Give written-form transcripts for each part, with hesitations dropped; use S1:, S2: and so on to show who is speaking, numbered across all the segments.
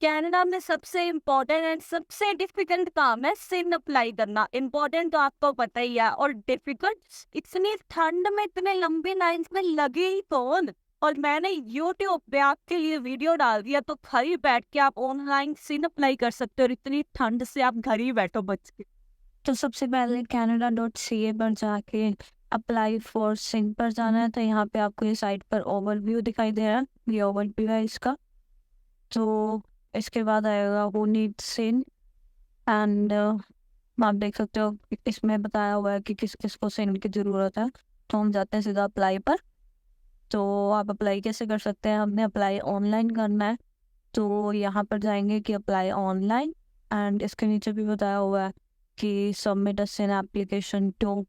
S1: Canada में सबसे important and सबसे डिफिकल्ट काम है सिन अप्लाई करना। इम्पोर्टेंट तो आपको पता ही है, और डिफिकल्ट इतनी ठंड में इतने लंबी लाइंस में लगे ही कौन। और मैंने यूट्यूब पे आपके लिए वीडियो डाल दिया, तो घर ही बैठ के आप ऑनलाइन सिन अप्लाई कर सकते हो, और इतनी ठंड से आप घर ही बैठो बच के। तो सबसे पहले canada.ca पर जाके अप्लाई फॉर सिन पर जाना है। तो यहाँ पे आपको ये साइट पर ओवरव्यू दिखाई दे रहा है, ये ओवरव्यू है इसका। तो इसके बाद आएगा हु नीड सिन एंड आप देख सकते हो कि इसमें बताया हुआ है कि किस किस को सिन की ज़रूरत है। तो हम जाते हैं सीधा अप्लाई पर। तो आप अप्लाई कैसे कर सकते हैं, हमने अप्लाई ऑनलाइन करना है। तो यहाँ पर जाएंगे कि अप्लाई ऑनलाइन, एंड इसके नीचे भी बताया हुआ है कि submit a SIN application to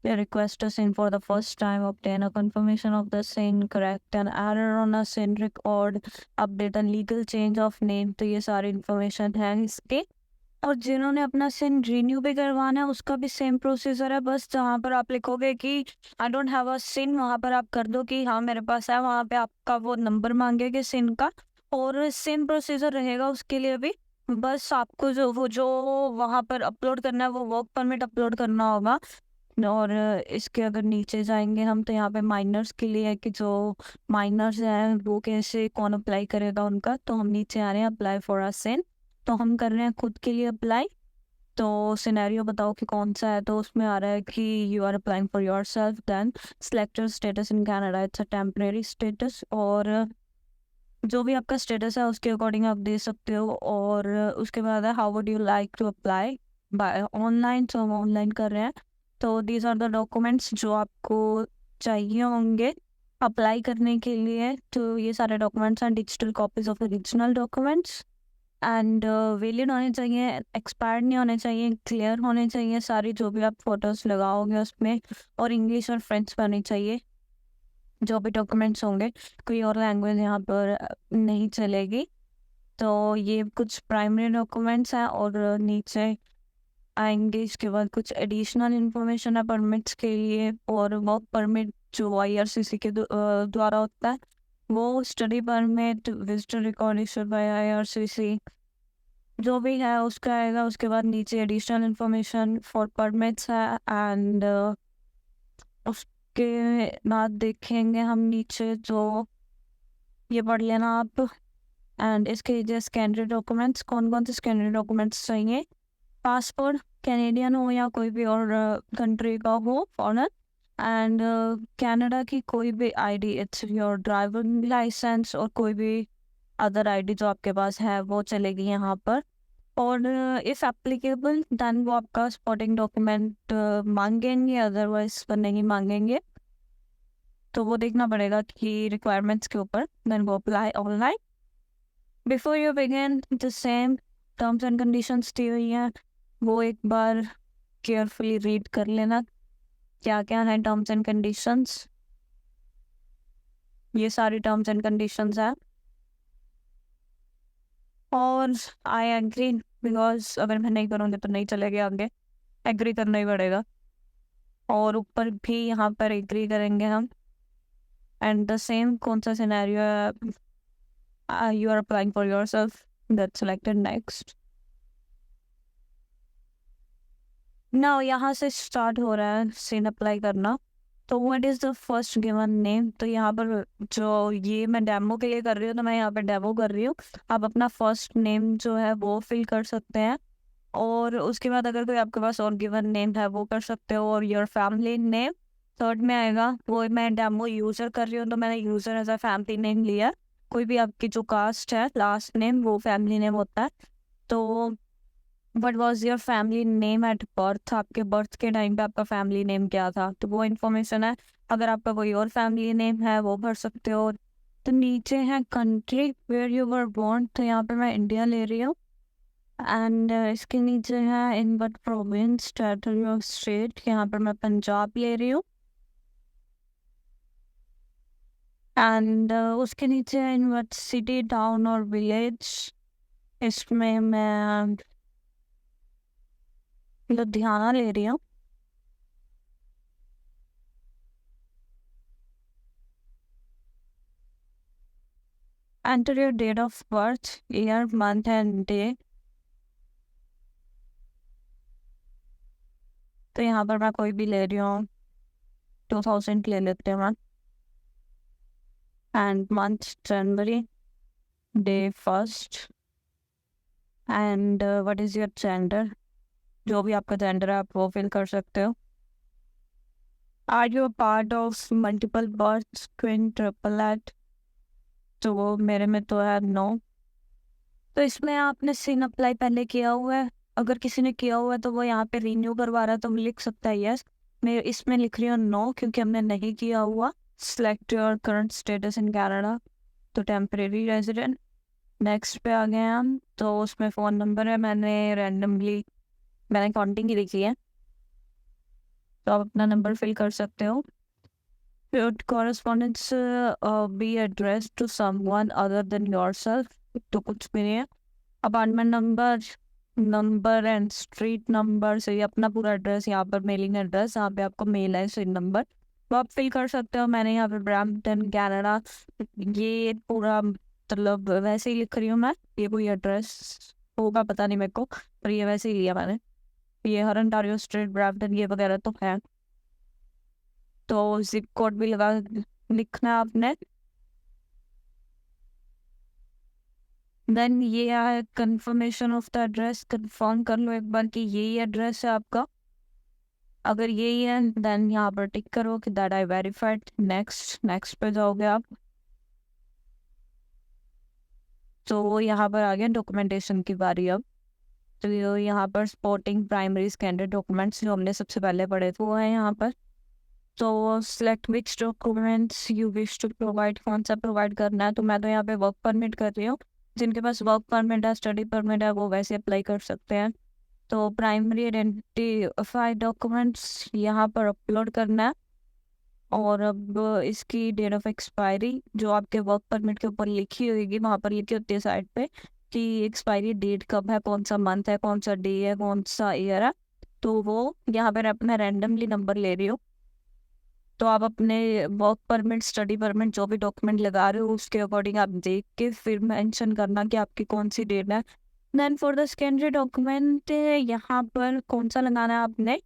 S1: request a SIN for the first time, obtain a confirmation of the SIN, correct an error on a SIN record, update a legal change of name। तो ये सारी information है इसके। और जिन्होंने अपना सिन renew भी करवाना है उसका भी सेम प्रोसीजर है। बस जहाँ पर आप लिखोगे कि आई डोंट हैव अ सिन, वहाँ पर आप कर दो कि हाँ मेरे पास है। वहाँ पे आपका वो नंबर मांगेगा सिन का, और सेम प्रोसीजर रहेगा उसके लिए भी। बस आपको जो वहाँ पर अपलोड करना है वो वर्क परमिट अपलोड करना होगा। और इसके अगर नीचे जाएंगे हम, तो यहाँ पे माइनर्स के लिए है कि जो माइनर्स हैं वो कैसे कौन अप्लाई करेगा उनका। तो हम नीचे आ रहे हैं अप्लाई फॉर अ सिन, तो हम कर रहे हैं खुद के लिए अप्लाई। तो सिनेरियो बताओ कि कौन सा है। तो उसमें आ रहा है कि you are applying for yourself, then select your status in Canada, it's a temporary status. और जो भी आपका स्टेटस है उसके अकॉर्डिंग आप दे सकते हो। और उसके बाद है how would you like to apply by online. तो हम ऑनलाइन कर रहे हैं। तो दीज आर द डॉक्यूमेंट्स जो आपको चाहिए होंगे अप्लाई करने के लिए। तो ये सारे डॉक्यूमेंट्स हैं digital copies of original documents, and valid होने चाहिए, एक्सपायर्ड नहीं होने चाहिए, क्लियर होने चाहिए सारी जो भी आप फोटोज लगाओगे उसमें। और इंग्लिश और फ्रेंच में होनी चाहिए जो भी डॉक्यूमेंट्स होंगे। कोई और लैंग्वेज यहाँ पर नहीं चलेगी। तो ये कुछ प्राइमरी डॉक्यूमेंट्स हैं। और नीचे आएंगे इसके बाद कुछ एडिशनल इंफॉर्मेशन है परमिट्स के लिए। और वर्क परमिट जो IRCC के द्वारा होता है, वो study permit, visitor record issued by IRCC, जो भी है उसका आएगा। उसके बाद नीचे एडिशनल इंफॉर्मेशन फॉर परमिट्स है, एंड उसके बाद देखेंगे हम नीचे जो ये पढ़ लेना आप। एंड इसके जो स्कैनरी डॉक्यूमेंट्स, कौन कौन से स्कैनरी डॉक्यूमेंट्स चाहिए। पासपोर्ट कैनेडियन हो या कोई भी और कंट्री का हो फॉरेन, एंड कनाडा की कोई भी ID, it's your driving licence और कोई भी अदर आईडी जो आपके पास है वो चलेगी यहाँ पर। और इफ़ एप्लीकेबल देन वो आपका सपोर्टिंग डॉक्यूमेंट मांगेंगे, अदरवाइज नहीं मांगेंगे। तो वो देखना पड़ेगा कि रिक्वायरमेंट्स के ऊपर, देन वो apply online. Before you begin the same terms and conditions दी हुई हैं, वो एक बार केयरफुली रीड कर लेना क्या क्या है टर्म्स एंड कंडीशंस। ये सारी टर्म्स एंड कंडीशंस हैं। और आई एग्री, बिकॉज अगर मैं नहीं करूँगी तो नहीं चलेगा आगे, एग्री करना ही पड़ेगा। और ऊपर भी यहाँ पर एग्री करेंगे हम। एंड द सेम कौन सा सिनेरियो है, you are applying for yourself, that selected next. Now यहाँ से स्टार्ट हो रहा है सिन अप्लाई करना। तो what is the first given name. तो यहाँ पर जो ये मैं डेमो के लिए कर रही हूँ, तो मैं यहाँ पर डेमो कर रही हूँ। आप अपना फर्स्ट नेम जो है वो फिल कर सकते हैं। और उसके बाद अगर कोई आपके पास और गिवन नेम है वो कर सकते हो। और योर फैमिली नेम थर्ड में आएगा। वो मैं डेमो यूज़र कर रही हूँ तो मैंने user as a family name लिया। कोई भी आपकी जो कास्ट है लास्ट नेम वो फैमिली नेम होता है। तो what was your family name at birth, आपके बर्थ के टाइम पे आपका फैमिली नेम क्या था, तो वो इन्फॉर्मेशन है। अगर आपका कोई और फैमिली नेम है वो भर सकते हो। तो नीचे है country where you were born, तो यहाँ पे मैं इंडिया ले रही हूँ। एंड इसके नीचे है in what province, territory of state, यहाँ पर मैं पंजाब ले रही हूँ। एंड उसके नीचे है इन वट सिटी, टाउन और विलेज, इसमें मैं लुधियाना ले रही हूँ। Enter your date of birth, year, month and day. तो यहाँ पर मैं कोई भी ले रही हूँ, 2000 ले लेते हैं मैं। And month January, day first, and what is your gender, जो भी आपका जेंडर है आप वो फिल कर सकते हो। Are you part of multiple birth, twin, triplet, तो वो मेरे में तो है नो। तो इसमें आपने सिन अप्लाई पहले किया हुआ है, अगर किसी ने किया हुआ है तो वो यहाँ पे रिन्यू करवा रहा है तो लिख सकता है यस। मैं इसमें लिख रही हूँ नो क्योंकि हमने नहीं किया हुआ। Select your current status in Canada, तो टेम्परेरी रेजिडेंट। नेक्स्ट पे आ गए हम, तो उसमें फ़ोन नंबर है, मैंने काउंटिंग ही लिखी है, तो आप अपना नंबर फिल कर सकते हो। Should correspondence be addressed to someone other than yourself? तो कुछ भी नहीं है। Apartment number and street number से अपना पूरा एड्रेस, यहाँ पर मेलिंग एड्रेस, यहाँ पे आपको मेल है, सिन नंबर वो आप फिल कर सकते हो। मैंने यहाँ पे ब्रैम्पटन कनाडा ये पूरा मतलब वैसे ही लिख रही हूँ मैं, ये कोई एड्रेस होगा पता नहीं मेरे को, पर ये वैसे ही लिया मैंने। ये हर ontario स्ट्रीट ब्रैम्पटन ये वगैरह तो है, तो जिप कोड भी लगा लिखना है आपने। देन ये है confirmation of the address, confirm कर लो एक बार कि यही एड्रेस है आपका। अगर यही है देन यहाँ पर टिक करो कि दैट आई वेरीफाइड। नेक्स्ट पे जाओगे आप, तो यहाँ पर आ गया डॉक्यूमेंटेशन की बारी अब। तो यहाँ पर स्पोर्टिंग प्राइमरी स्टैंडर्ड डॉक्यूमेंट्स जो हमने सबसे पहले पढ़े थे वो है यहाँ पर। तो select which documents you wish to provide, कौन सा प्रोवाइड करना है। तो मैं तो यहाँ पे वर्क परमिट कर रही हूँ, जिनके पास वर्क परमिट है, स्टडी परमिट है, वो वैसे अप्लाई कर सकते हैं। तो प्राइमरी आइडेंटिफाई डॉक्यूमेंट्स यहाँ पर अपलोड करना है। और अब इसकी डेट ऑफ एक्सपायरी जो आपके वर्क परमिट के ऊपर लिखी होगी, वहाँ पर लिखी होती है साइड पे कि एक्सपायरी डेट कब है, कौन सा मंथ है, कौन सा डे है, कौन सा ईयर है। तो वो यहाँ पर मैं रैंडमली नंबर ले रही हूँ। तो आप अपने वर्क परमिट, स्टडी परमिट, जो भी डॉक्यूमेंट लगा रहे हो उसके अकॉर्डिंग आप देख के फिर मेंशन करना कि आपकी कौन सी डेट है। Then for the secondary document यहाँ पर कौन सा लगाना है आपने,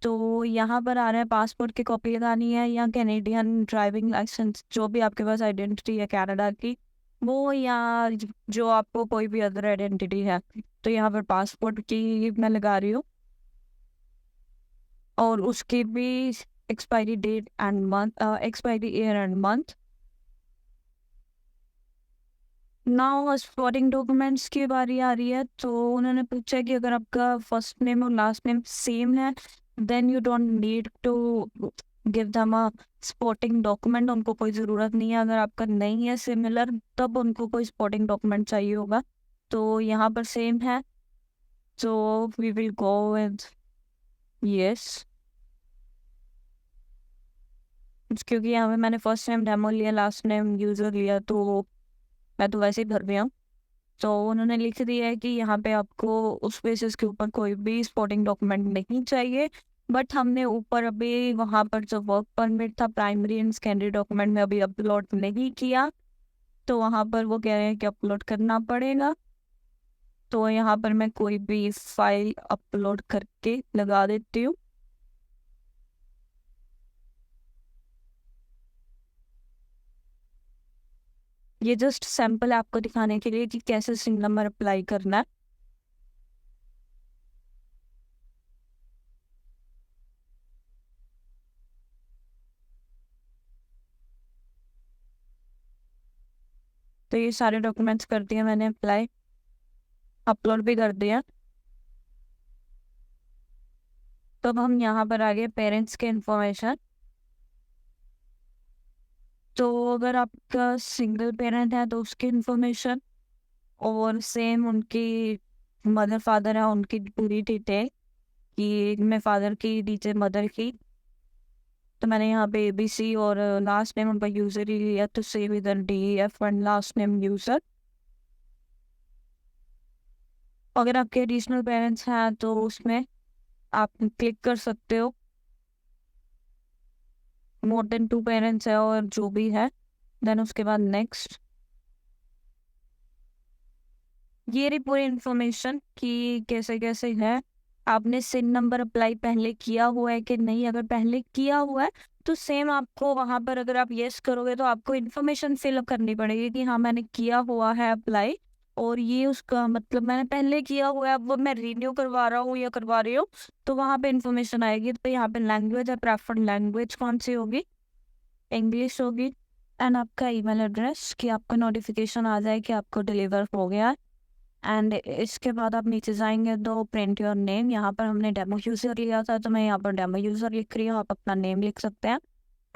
S1: तो यहाँ पर आ रहा है पासपोर्ट की कॉपी लगानी है या कैनेडियन ड्राइविंग लाइसेंस, जो भी आपके पास आइडेंटिटी है कनाडा की वो, या जो आपको कोई भी अदर आइडेंटिटी है। तो यहाँ पर पासपोर्ट की मैं लगा रही हूँ, और उसकी भी expiry date and month, expiry year and month. Now supporting documents की बारी आ रही है, तो उन्होंने पूछा कि अगर आपका फर्स्ट नेम और लास्ट नेम सेम है then you don't need to give them a supporting document, उनको कोई ज़रूरत नहीं है। अगर आपका नहीं है सिमिलर तब उनको कोई सपोर्टिंग डॉक्यूमेंट चाहिए होगा। तो यहाँ पर सेम है, तो we will go with yes, क्योंकि यहाँ पे मैंने फर्स्ट नेम डेमो लिया, लास्ट नेम यूज़र लिया, तो मैं तो वैसे ही भर गया। तो उन्होंने लिख दिया है कि यहाँ पे आपको उस बेसिस के ऊपर कोई भी सपोर्टिंग डॉक्यूमेंट नहीं चाहिए। बट हमने ऊपर अभी वहाँ पर जो वर्क परमिट था प्राइमरी एंड सेकेंडरी डॉक्यूमेंट में अभी अपलोड नहीं किया, तो वहाँ पर वो कह रहे हैं कि अपलोड करना पड़ेगा। तो यहाँ पर मैं कोई भी फाइल अपलोड करके लगा देती हूँ। ये जस्ट सैम्पल आपको दिखाने के लिए कि कैसे सिम नंबर अप्लाई करना है। तो ये सारे डॉक्यूमेंट्स कर दिए मैंने अप्लाई, अपलोड भी कर दिया। तो अब हम यहाँ पर आ गए पेरेंट्स के इंफॉर्मेशन। तो अगर आपका सिंगल पेरेंट है तो उसकी इंफॉर्मेशन, और सेम उनकी मदर फादर है उनकी पूरी डिटेल, कि मैं फादर की डीटेल, मदर की। तो मैंने यहाँ पे ABC और लास्ट नेम उनका यूज़र ही लिया, तो सेव इधर DEF and last name user. अगर आपके एडिशनल पेरेंट्स हैं तो उसमें आप क्लिक कर सकते हो, मोर देन 2 पेरेंट्स है और जो भी है, देन उसके बाद नेक्स्ट। ये रही पूरी इन्फॉर्मेशन कि कैसे कैसे है। आपने सिन नंबर अप्लाई पहले किया हुआ है कि नहीं, अगर पहले किया हुआ है तो सेम आपको वहां पर अगर आप यस करोगे तो आपको इन्फॉर्मेशन फिल अप करनी पड़ेगी कि हाँ मैंने किया हुआ है अप्लाई, और ये उसका मतलब मैंने पहले किया हुआ है, अब वो मैं रिन्यू करवा रहा हूँ या करवा रही हूँ, तो वहां पे इन्फॉर्मेशन आएगी। तो यहाँ पे लैंग्वेज है, प्रेफर्ड लैंग्वेज कौन सी होगी, इंग्लिश होगी। एंड आपका ईमेल एड्रेस कि आपको नोटिफिकेशन आ जाए कि आपको डिलीवर हो गया। एंड इसके बाद आप नीचे जाएंगे तो प्रिंट योर नेम, यहाँ पर हमने डेमो यूजर लिया था तो मैं यहाँ पर डेमो यूजर लिख रही हूँ, आप अपना नेम लिख सकते हैं।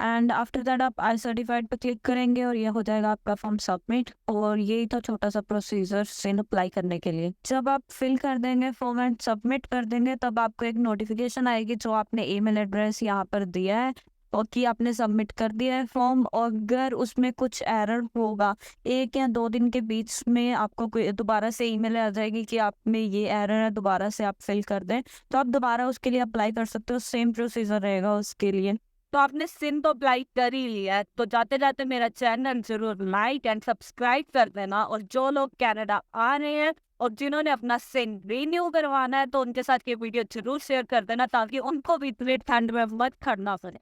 S1: एंड आफ्टर दैट आप आई सर्टिफाइड पर क्लिक करेंगे और ये हो जाएगा आपका फॉर्म सबमिट। और यही था छोटा सा प्रोसीजर सिन अप्लाई करने के लिए। जब आप फिल कर देंगे फॉर्म एंड सबमिट कर देंगे तब आपको एक नोटिफिकेशन आएगी जो आपने ईमेल एड्रेस यहाँ पर दिया है और कि आपने सबमिट कर दिया है फॉर्म। और अगर उसमें कुछ एरर होगा 1 या 2 दिन के बीच में आपको कोई दोबारा से ईमेल आ जाएगी कि आप में ये एरर है, दोबारा से आप फिल कर दें, तो आप दोबारा उसके लिए अप्लाई कर सकते हो। सेम प्रोसीजर रहेगा उसके लिए। तो आपने सिन तो अप्लाई कर ही लिया है, तो जाते जाते मेरा चैनल जरूर लाइक एंड सब्सक्राइब कर देना। और जो लोग कनाडा आ रहे हैं और जिन्होंने अपना सिन रिन्यू करवाना है तो उनके साथ ये वीडियो जरूर शेयर कर देना ताकि उनको भी इतनी ठंड में मत खड़ना पड़े।